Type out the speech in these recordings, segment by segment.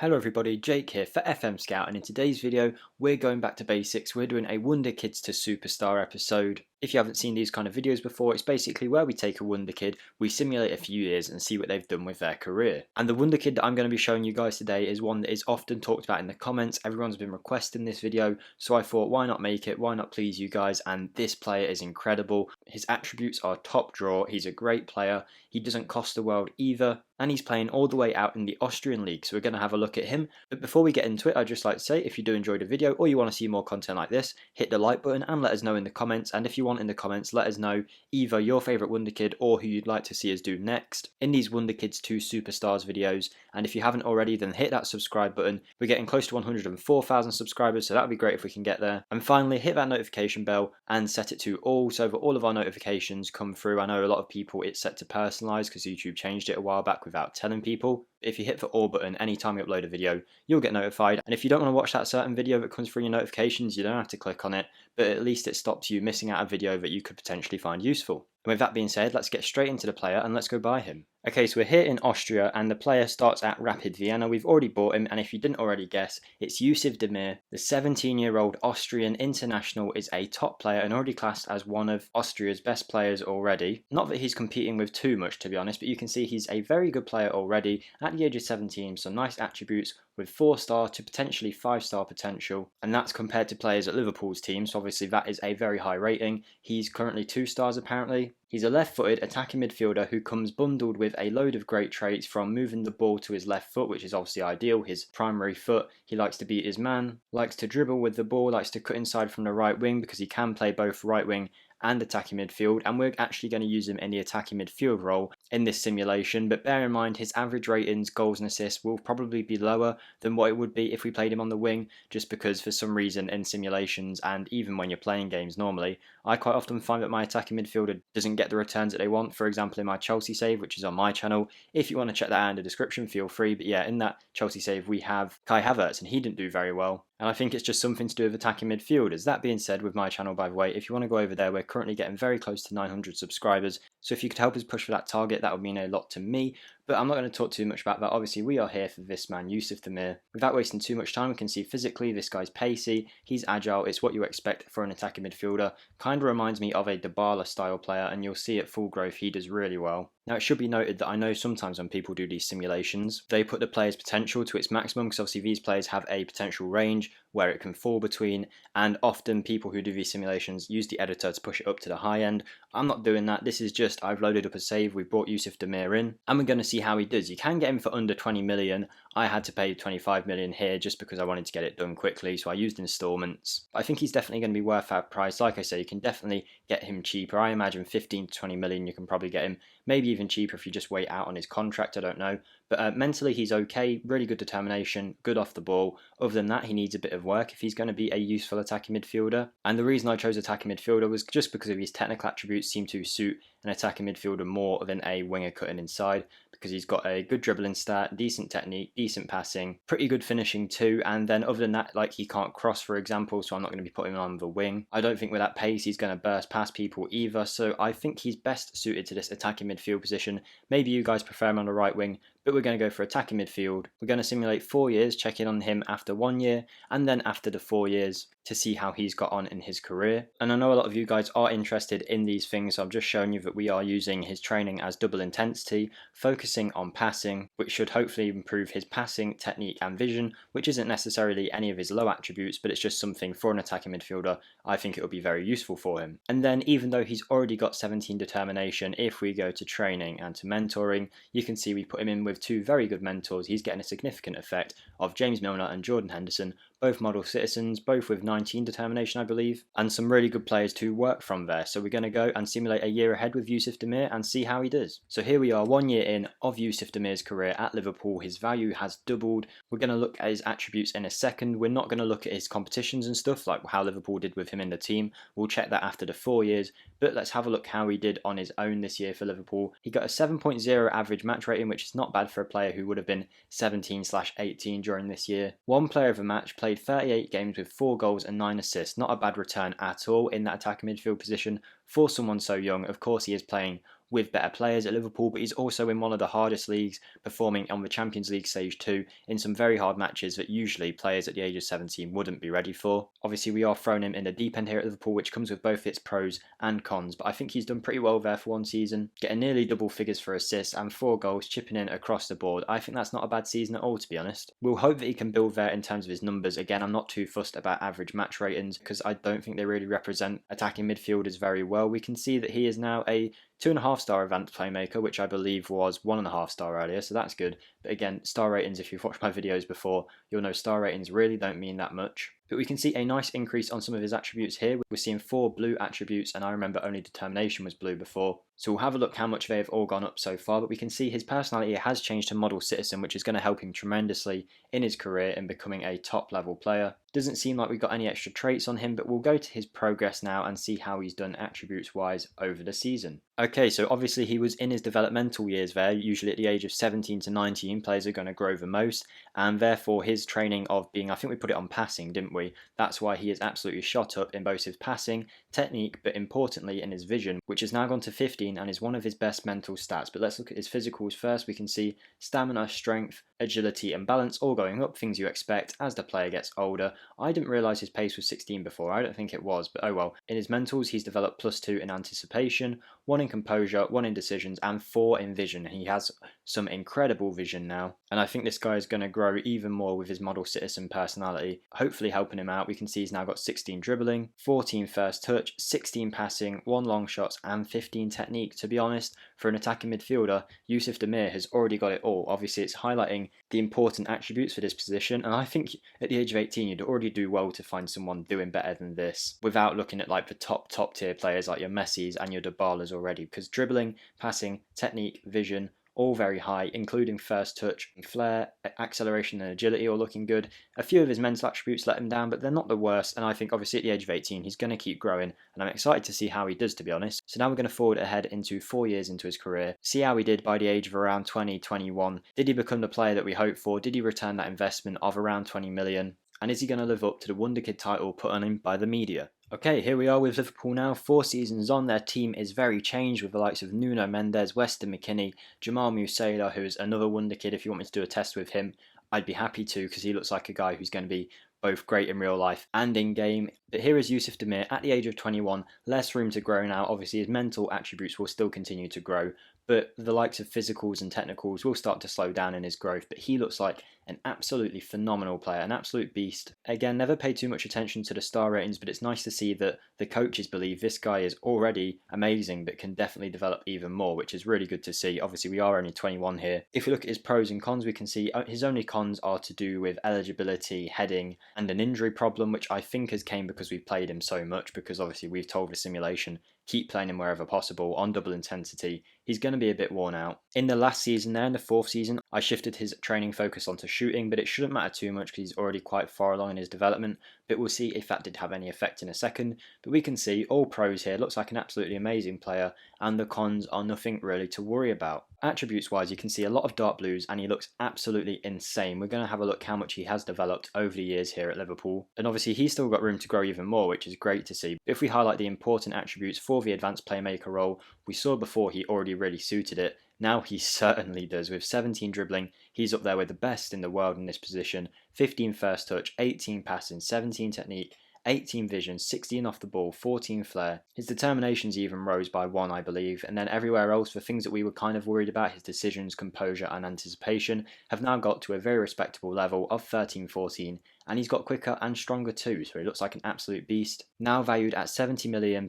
Hello everybody, Jake here for FMSCOUT, and in today's video we're going back to basics. We're doing a Wonderkids to Superstar episode. If you haven't seen these kind of videos before, it's basically where we take a Wonderkid, we simulate a few years and see what they've done with their career. And the Wonderkid that I'm going to be showing you guys today is one that is often talked about in the comments. Everyone's been requesting this video, so I thought why not make it, why not please you guys, and this player is incredible. His attributes are top draw, he's a great player, he doesn't cost the world either, and he's playing all the way out in the Austrian league, so we're going to have a look at him. But before we get into it, I'd just like to say, if you do enjoy the video or you want to see more content like this, hit the like button and let us know in the comments. And if you want in the comments, let us know either your favourite Wonderkid or who you'd like to see us do next in these Wonderkids 2 Superstars videos. And if you haven't already, then hit that subscribe button. We're getting close to 104,000 subscribers, so that would be great if we can get there. And finally, hit that notification bell and set it to all, so that all of our notifications come through. I know a lot of people it's set to personalised because YouTube changed it a while back without telling people. If you hit the all button anytime we upload a video, you'll get notified. And if you don't want to watch that certain video that comes through your notifications, you don't have to click on it, but at least it stops you missing out a video that you could potentially find useful. And with that being said, let's get straight into the player and let's go buy him. Okay, so we're here in Austria and the player starts at Rapid Vienna. We've already bought him, and if you didn't already guess, it's Yusuf Demir. The 17-year-old Austrian international is a top player and already classed as one of Austria's best players already. Not that he's competing with too much, to be honest, but you can see he's a very good player already at the age of 17, some nice attributes with 4-star to potentially 5-star potential, and that's compared to players at Liverpool's team, so obviously that is a very high rating. He's currently 2 stars apparently. He's a left-footed attacking midfielder who comes bundled with a load of great traits, from moving the ball to his left foot, which is obviously ideal, his primary foot. He likes to beat his man, likes to dribble with the ball, likes to cut inside from the right wing because he can play both right wing and attacking midfield, and we're actually going to use him in the attacking midfield role in this simulation. But bear in mind, his average ratings, goals and assists will probably be lower than what it would be if we played him on the wing, just because for some reason in simulations and even when you're playing games normally, I quite often find that my attacking midfielder doesn't get the returns that they want. For example, in my Chelsea save, which is on my channel, if you want to check that out in the description, feel free. But yeah, in that Chelsea save we have Kai Havertz, and he didn't do very well. And I think it's just something to do with attacking midfielders. That being said, with my channel, by the way, if you want to go over there, we're currently getting very close to 900 subscribers. So if you could help us push for that target, that would mean a lot to me. But I'm not going to talk too much about that. Obviously, we are here for this man, Yusuf Demir. Without wasting too much time, we can see physically this guy's pacey, he's agile, it's what you expect for an attacking midfielder. Kind of reminds me of a Dybala style player, and you'll see at full growth he does really well. Now, it should be noted that I know sometimes when people do these simulations, they put the player's potential to its maximum, because obviously these players have a potential range where it can fall between, and often people who do these simulations use the editor to push it up to the high end. I'm not doing that. This is just, I've loaded up a save, we've brought Yusuf Demir in, and we're going to see how he does. You can get him for under 20 million. I had to pay 25 million here just because I wanted to get it done quickly, so I used installments. I think he's definitely going to be worth that price. Like I say, you can definitely get him cheaper. I imagine 15 to 20 million you can probably get him. Maybe even cheaper if you just wait out on his contract, I don't know. But mentally he's okay, really good determination, good off the ball. Other than that, he needs a bit of work if he's going to be a useful attacking midfielder. And the reason I chose attacking midfielder was just because of his technical attributes seem to suit an attacking midfielder more than a winger cutting inside, because he's got a good dribbling stat, decent technique, decent passing, pretty good finishing too. And then other than that, like, he can't cross, for example, so I'm not going to be putting him on the wing. I don't think with that pace he's going to burst past people either, so I think he's best suited to this attacking midfield position. Maybe you guys prefer him on the right wing, but we're going to go for attacking midfield. We're going to simulate 4 years, check in on him after 1 year, and then after the 4 years to see how he's got on in his career. And I know a lot of you guys are interested in these things, so I'm just showing you that we are using his training as double intensity, focusing on passing, which should hopefully improve his passing, technique and vision, which isn't necessarily any of his low attributes, but it's just something for an attacking midfielder. I think it will be very useful for him. And then even though he's already got 17 determination, if we go to training and to mentoring, you can see we put him in with 2 very good mentors. He's getting a significant effect of James Milner and Jordan Henderson, both model citizens, both with 19 determination I believe, and some really good players to work from there. So we're going to go and simulate a year ahead with Yusuf Demir and see how he does. So here we are, 1 year in of Yusuf Demir's career at Liverpool. His value has doubled. We're going to look at his attributes in a second. We're not going to look at his competitions and stuff like how Liverpool did with him in the team. We'll check that after the 4 years, but let's have a look how he did on his own this year for Liverpool. He got a 7.0 average match rating, which is not bad for a player who would have been 17/18 during this year. One player of a match, played 38 games with 4 goals and 9 assists. Not a bad return at all in that attacking midfield position for someone so young. Of course he is playing with better players at Liverpool, but he's also in one of the hardest leagues, performing on the Champions League stage 2 in some very hard matches that usually players at the age of 17 wouldn't be ready for. Obviously, we are throwing him in the deep end here at Liverpool, which comes with both its pros and cons, but I think he's done pretty well there for one season, getting nearly double figures for assists and 4 goals, chipping in across the board. I think that's not a bad season at all, to be honest. We'll hope that he can build there in terms of his numbers. Again, I'm not too fussed about average match ratings because I don't think they really represent attacking midfielders very well. We can see that he is now a 2.5-star advanced playmaker, which I believe was 1.5-star earlier, so that's good. But again, star ratings, if you've watched my videos before, you'll know star ratings really don't mean that much. But we can see a nice increase on some of his attributes here. We're seeing 4 blue attributes, and I remember only determination was blue before. So we'll have a look how much they have all gone up so far, but we can see his personality has changed to model citizen, which is going to help him tremendously in his career in becoming a top level player. Doesn't seem like we've got any extra traits on him, but we'll go to his progress now and see how he's done attributes wise over the season. Okay, so obviously he was in his developmental years there. Usually at the age of 17 to 19, players are going to grow the most, and therefore his training of being, I think we put it on passing, didn't we? That's why he has absolutely shot up in both his passing, technique, but importantly in his vision, which has now gone to 15 and is one of his best mental stats. But let's look at his physicals first. We can see stamina, strength, agility and balance all going up, things you expect as the player gets older. I didn't realise his pace was 16 before, I don't think it was, but oh well. In his mentals he's developed +2 in anticipation, 1 in composure, 1 in decisions and 4 in vision. He has some incredible vision now, and I think this guy is going to grow even more with his model citizen personality, hopefully helping him out. We can see he's now got 16 dribbling, 14 first touch, 16 passing, 1 long shots and 15 technique. To be honest, for an attacking midfielder, Yusuf Demir has already got it all. Obviously it's highlighting the important attributes for this position, and I think at the age of 18 you'd already do well to find someone doing better than this without looking at like the top tier players like your Messis and your Dybalas already, because dribbling, passing, technique, vision, all very high, including first touch, flair, acceleration and agility all looking good. A few of his mental attributes let him down, but they're not the worst, and I think obviously at the age of 18 he's going to keep growing, and I'm excited to see how he does, to be honest. So now we're going to forward ahead into 4 years into his career, see how he did by the age of around 20, 21. Did he become the player that we hoped for? Did he return that investment of around 20 million? And is he going to live up to the Wonderkid title put on him by the media? Okay, here we are with Liverpool now, 4 seasons on. Their team is very changed with the likes of Nuno Mendes, Weston McKennie, Jamal Musiala, who is another Wonderkid. If you want me to do a test with him, I'd be happy to, because he looks like a guy who's going to be both great in real life and in game. But here is Yusuf Demir at the age of 21, less room to grow now. Obviously his mental attributes will still continue to grow, but the likes of physicals and technicals will start to slow down in his growth. But he looks like an absolutely phenomenal player, an absolute beast. Again, never paid too much attention to the star ratings, but it's nice to see that the coaches believe this guy is already amazing but can definitely develop even more, which is really good to see. Obviously we are only 21 here. If we look at his pros and cons, we can see his only cons are to do with eligibility, heading and an injury problem, which I think has came because we've played him so much, because obviously we've told the simulation keep playing him wherever possible on double intensity. He's going to be a bit worn out. In the last season there, in the 4th season, I shifted his training focus onto shooting, but it shouldn't matter too much because he's already quite far along in his development. But we'll see if that did have any effect in a second. But we can see all pros here, looks like an absolutely amazing player, and the cons are nothing really to worry about. Attributes wise, you can see a lot of dark blues and he looks absolutely insane. We're going to have a look how much he has developed over the years here at Liverpool, and obviously he's still got room to grow even more, which is great to see. If we highlight the important attributes for the advanced playmaker role, we saw before he already really suited it. Now he certainly does. With 17 dribbling, he's up there with the best in the world in this position. 15 first touch, 18 passing, 17 technique, 18 vision, 16 off the ball, 14 flair. His determinations even rose by 1, I believe, and then everywhere else, the things that we were kind of worried about, his decisions, composure and anticipation, have now got to a very respectable level of 13, 14, and he's got quicker and stronger too, so he looks like an absolute beast. Now valued at £70 million,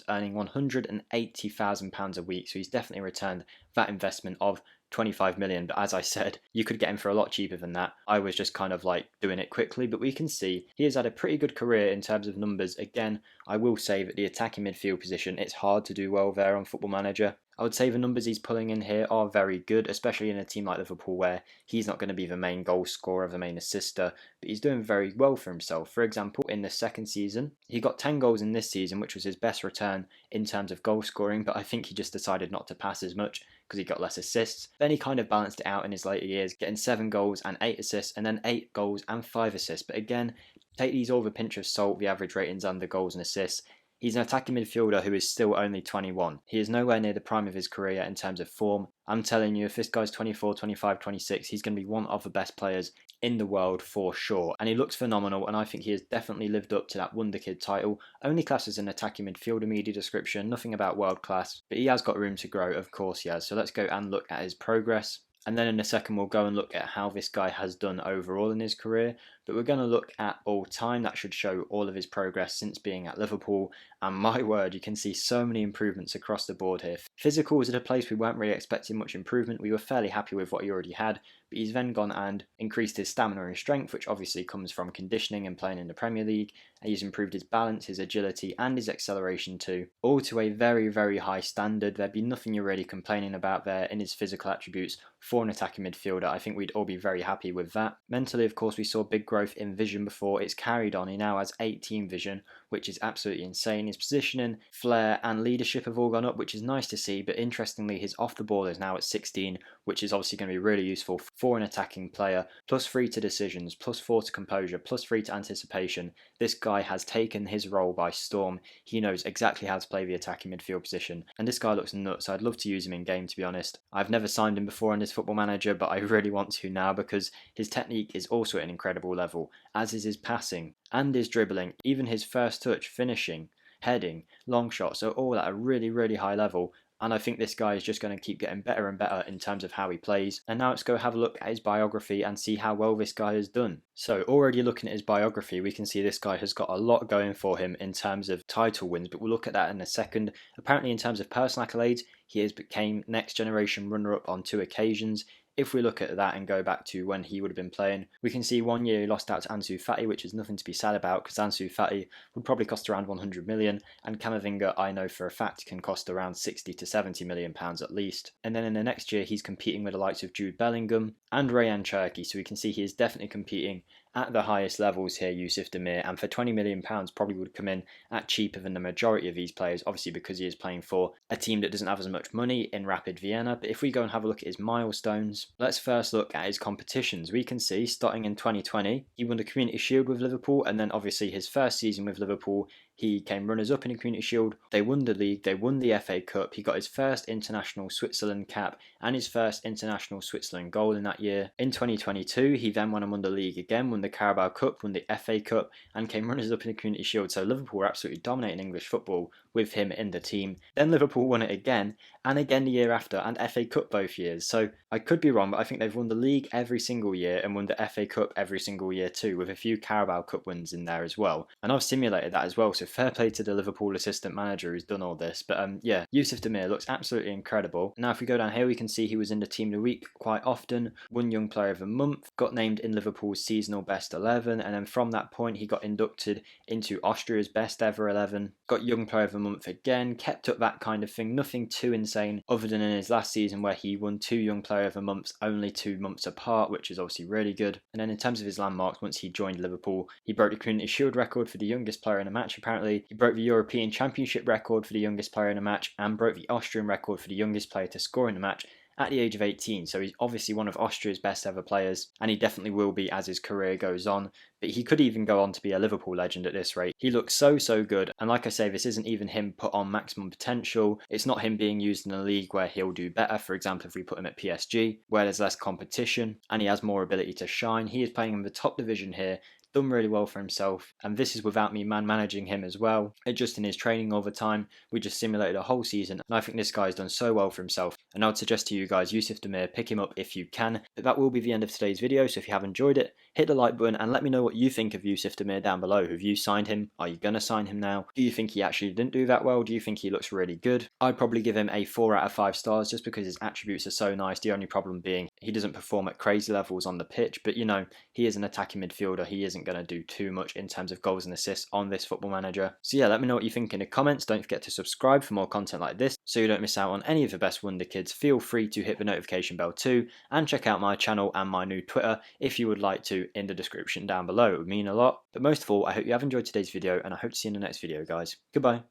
earning £180,000 a week, so he's definitely returned that investment of 25 million, but as I said, you could get him for a lot cheaper than that. I was just kind of like doing it quickly, but we can see he has had a pretty good career in terms of numbers. Again, I will say that the attacking midfield position, it's hard to do well there on Football Manager. I would say the numbers he's pulling in here are very good, especially in a team like Liverpool where he's not going to be the main goal scorer, the main assister, but he's doing very well for himself. For example, in the 2nd season, he got 10 goals in this season, which was his best return in terms of goal scoring, but I think he just decided not to pass as much because he got less assists. Then he kind of balanced it out in his later years, getting 7 goals and 8 assists, and then 8 goals and 5 assists. But again, take these all with a pinch of salt, the average ratings and the goals and assists. He's an attacking midfielder who is still only 21. He is nowhere near the prime of his career in terms of form. I'm telling you, if this guy's 24, 25, 26, he's going to be one of the best players in the world for sure. And he looks phenomenal, and I think he has definitely lived up to that Wonderkid title. Only classed as an attacking midfielder media description, nothing about world class, but he has got room to grow, of course he has. So let's go and look at his progress. And then in a second, we'll go and look at how this guy has done overall in his career. But we're going to look at all time. That should show all of his progress since being at Liverpool. And my word, you can see so many improvements across the board here. Physical was at a place we weren't really expecting much improvement. We were fairly happy with what he already had. But he's then gone and increased his stamina and strength, which obviously comes from conditioning and playing in the Premier League. And he's improved his balance, his agility, and his acceleration too. All to a very, very high standard. There'd be nothing you're really complaining about there in his physical attributes for an attacking midfielder. I think we'd all be very happy with that. Mentally, of course, we saw big growth in vision before. It's carried on. He now has 18 vision, which is absolutely insane. His positioning, flair, and leadership have all gone up, which is nice to see. But interestingly, his off the ball is now at 16, which is obviously going to be really useful for an attacking player. +3 to decisions, +4 to composure, +3 to anticipation. This guy has taken his role by storm. He knows exactly how to play the attacking midfield position, and this guy looks nuts. I'd love to use him in game, to be honest. I've never signed him before in this Football Manager, but I really want to now because his technique is also at an incredible level, as is his passing and his dribbling, even his first touch, finishing, heading, long shots are all at a really, really high level. And I think this guy is just going to keep getting better and better in terms of how he plays. And now let's go have a look at his biography and see how well this guy has done. So already looking at his biography, we can see this guy has got a lot going for him in terms of title wins, but we'll look at that in a second. Apparently in terms of personal accolades, he has became next generation runner-up on 2 occasions. If we look at that and go back to when he would have been playing, we can see 1 year he lost out to Ansu Fati, which is nothing to be sad about because Ansu Fati would probably cost around 100 million, and Camavinga, I know for a fact, can cost around 60 to 70 million pounds at least. And then in the next year, he's competing with the likes of Jude Bellingham and Rayan Cherki, so we can see he is definitely competing at the highest levels here, Yusuf Demir, and for £20 million probably would come in at cheaper than the majority of these players, obviously because he is playing for a team that doesn't have as much money in Rapid Vienna. But if we go and have a look at his milestones, let's first look at his competitions. We can see starting in 2020, he won the Community Shield with Liverpool, and then obviously his first season with Liverpool, he came runners-up in the Community Shield. They won the league, they won the FA Cup, he got his first international Switzerland cap and his first international Switzerland goal in that year. In 2022, he then won and won the league again, won the Carabao Cup, won the FA Cup, and came runners-up in the Community Shield. So Liverpool were absolutely dominating English football with him in the team. Then Liverpool won it again, and again the year after, and FA Cup both years. So I could be wrong, but I think they've won the league every single year and won the FA Cup every single year too, with a few Carabao Cup wins in there as well. And I've simulated that as well, so fair play to the Liverpool assistant manager who's done all this. But yeah, Yusuf Demir looks absolutely incredible. Now if we go down here, we can see he was in the team of the week quite often, won Young Player of the Month, got named in Liverpool's seasonal best 11, and then from that point he got inducted into Austria's best ever 11, got Young Player of the Month again, kept up that kind of thing, nothing too insane other than in his last season where he won 2 Young Player of the Months only 2 months apart, which is obviously really good. And then in terms of his landmarks, once he joined Liverpool, he broke the Community Shield record for the youngest player in a match apparently, he broke the European Championship record for the youngest player in a match, and broke the Austrian record for the youngest player to score in a match at the age of 18, so he's obviously one of Austria's best ever players, and he definitely will be as his career goes on, but he could even go on to be a Liverpool legend at this rate. He looks so good, and like I say, this isn't even him put on maximum potential. It's not him being used in a league where he'll do better. For example, if we put him at PSG, where there's less competition, and he has more ability to shine. He is playing in the top division here, done really well for himself, and this is without me managing him as well. Just in his training all the time, we just simulated a whole season, and I think this guy's done so well for himself. And I would suggest to you guys, Yusuf Demir, pick him up if you can. But that will be the end of today's video, so if you have enjoyed it, hit the like button and let me know what you think of Yusuf Demir down below. Have you signed him? Are you going to sign him now? Do you think he actually didn't do that well? Do you think he looks really good? I'd probably give him a 4 out of 5 stars just because his attributes are so nice. The only problem being he doesn't perform at crazy levels on the pitch, but you know, he is an attacking midfielder. He isn't going to do too much in terms of goals and assists on this Football Manager. So yeah, let me know what you think in the comments. Don't forget to subscribe for more content like this so you don't miss out on any of the best Wonderkids. Feel free to hit the notification bell too, and check out my channel and my new Twitter if you would like to in the description down below. It would mean a lot. But most of all, I hope you have enjoyed today's video, and I hope to see you in the next video, guys. Goodbye.